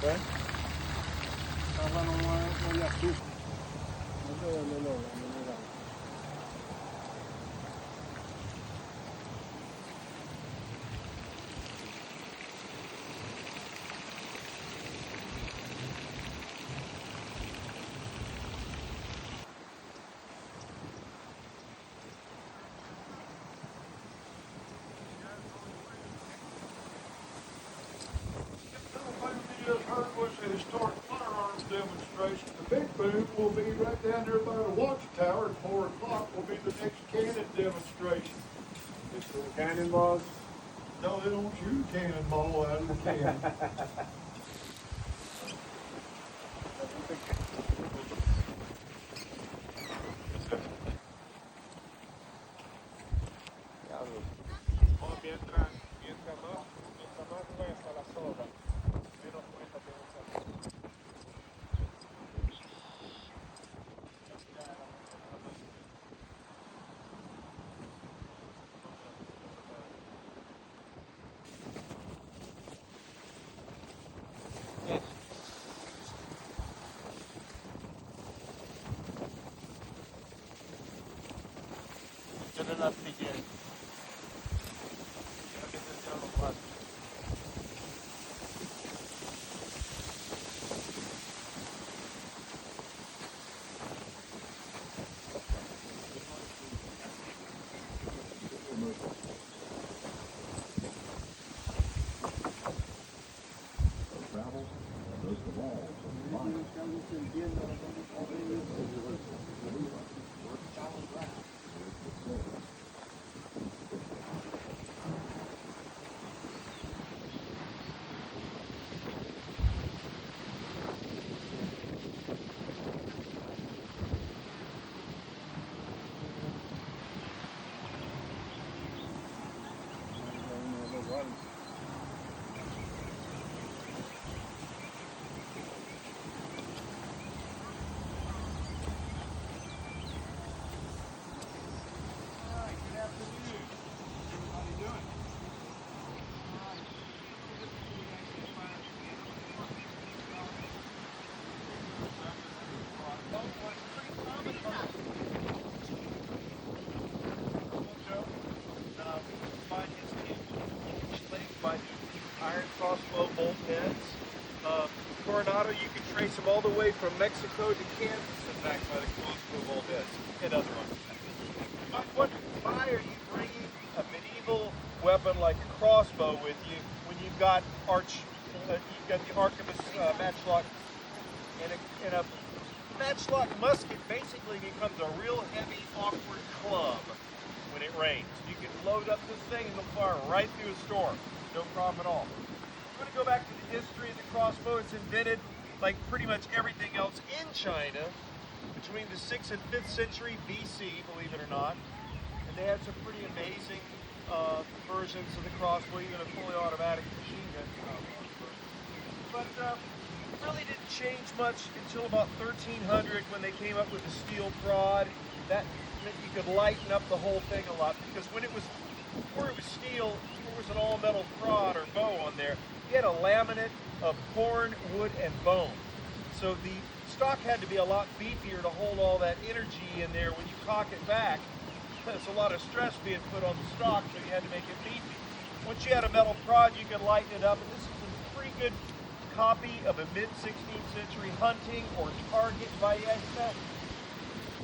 ¿Ves? Esa no es azúcar. No te duele el olor, mira. Just heard was a historic firearms demonstration. The big boom will be right down there by the watchtower at 4 o'clock. Will be the next cannon demonstration. It's for the cannonballs. No, they don't shoot a cannonball out of the cannon. Mientras más gruesa la soga, menos cuenta tiene esa. Tiene la astillera. Quiero que te tiren los vasos. Iron crossbow bolt heads. Coronado, you can trace them all the way from Mexico to Kansas and back by the crossbow bolt heads and other ones. Why are you bringing a medieval weapon like a crossbow with you when you've got you've got the arquebus matchlock and a matchlock musket basically becomes a real heavy, awkward club when it rains. You can load up this thing and it'll fire right through a storm. No problem at all. I'm going to go back to the history of the crossbow. It's invented, like pretty much everything else in China, between the 6th and 5th century BC, believe it or not. And they had some pretty amazing versions of the crossbow, even a fully automatic machine gun. But really didn't change much until about 1300 when they came up with the steel prod. That meant you could lighten up the whole thing a lot, because before it was steel, there was an all-metal prod or bow on there. You had a laminate of horn, wood, and bone. So the stock had to be a lot beefier to hold all that energy in there when you cock it back. There's a lot of stress being put on the stock, so you had to make it beefy. Once you had a metal prod, you could lighten it up. And this is a pretty good copy of a mid-16th century hunting or target ballesta.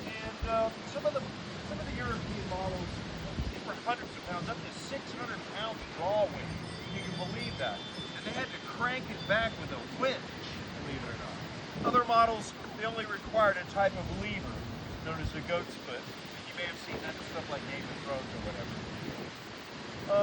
And some of the European models were hundreds of pounds, up to 600 pounds draw weight. You can believe that. And they had to crank it back with a winch, believe it or not. Other models, they only required a type of lever known as the goat's foot. You may have seen that in stuff like Game of Thrones or whatever.